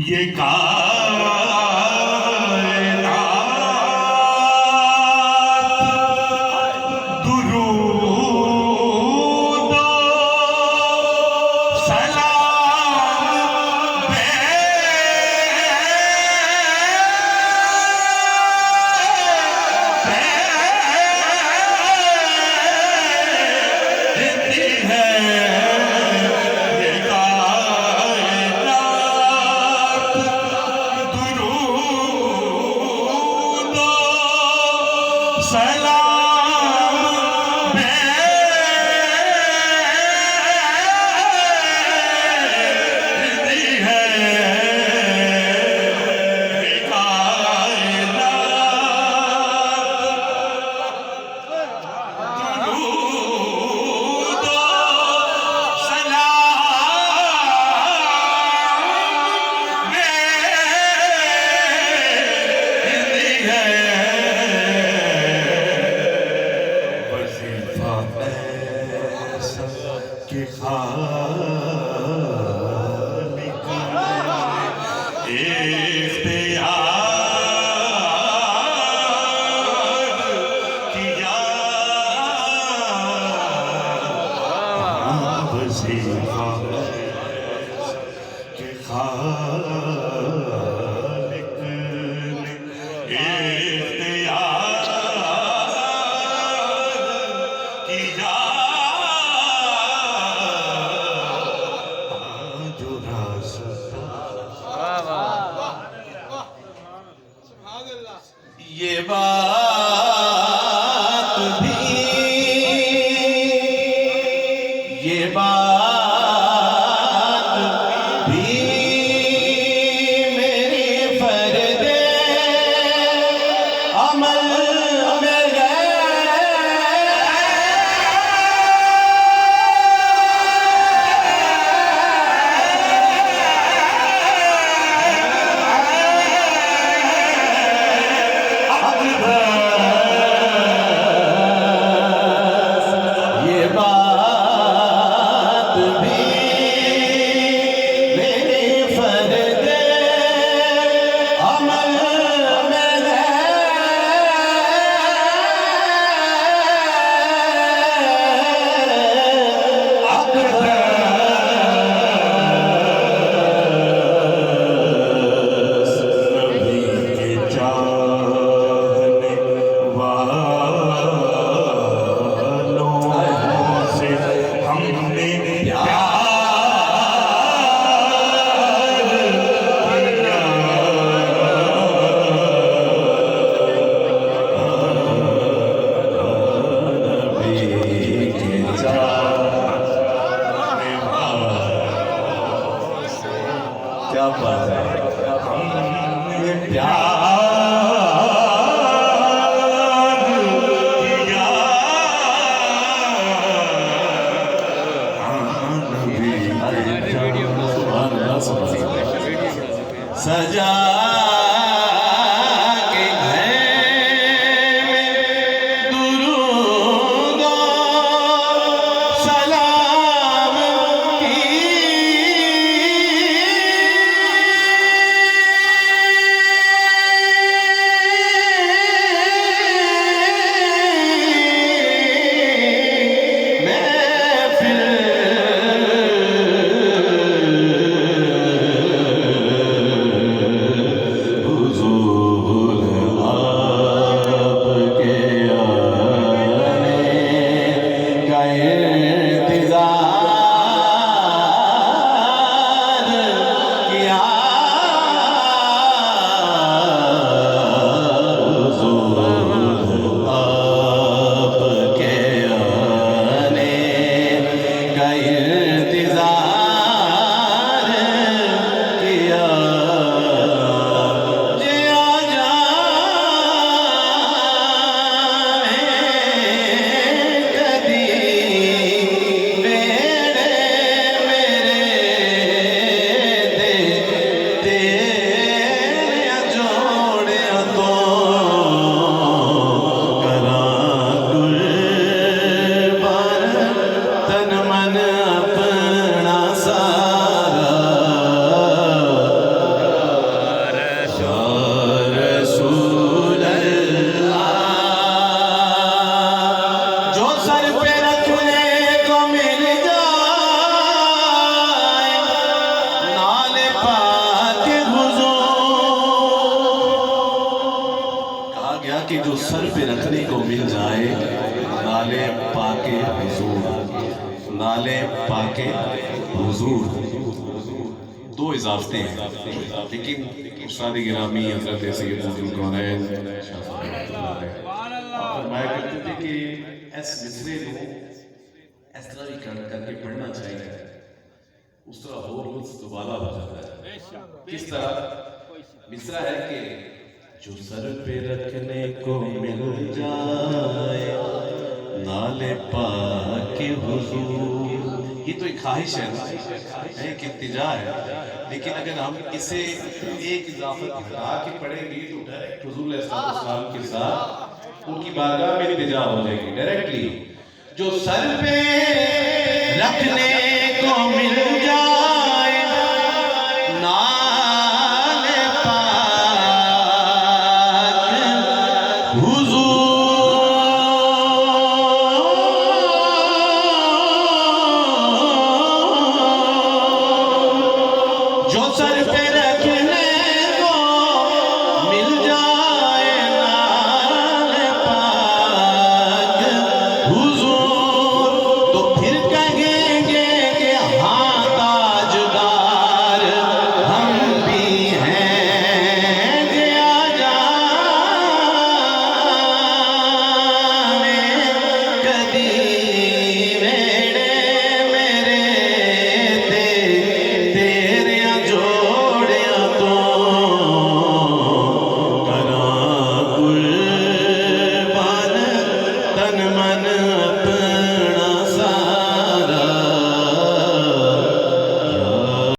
ये कायनात दुरूद सलाम भेजती है। सलाम भेजती है कायनात दुरूद सलाम भेजती है। के खालिक इख्तियार किया वजीफा के खालिक ने इख्तियार किया। ये बात भी मेरी फर्दे अमल में है। कि जो सर पे रखने को मिल जाए नाले पाके हुजूर, नाले पाके हुजूर। दो इजाफते हैं लेकिन उस्ताद गिरामी हजरत सैयदुल कौनैन फरमाया करते थे कि इस मिसरे को इस तरह भी करके पढ़ना चाहिए, उस तरह और लुत्फ दुबारा हो जाता है। किस तरह मिसरा है कि जो सर पे रखने को मिल जाए नाले पाके हुजूर। ये तो एक ख्वाहिश है ना, एक इल्तिजा है, लेकिन अगर हम इसे एक इजाफत हटा के पढ़ेंगे तो डायरेक्ट हुजूर अलैहिस्सलाम के साथ उनकी बारगाह में इल्तिजा हो जाएगी डायरेक्टली। जो सर पे रखने को मिल जाए नाले पाक हुजूर।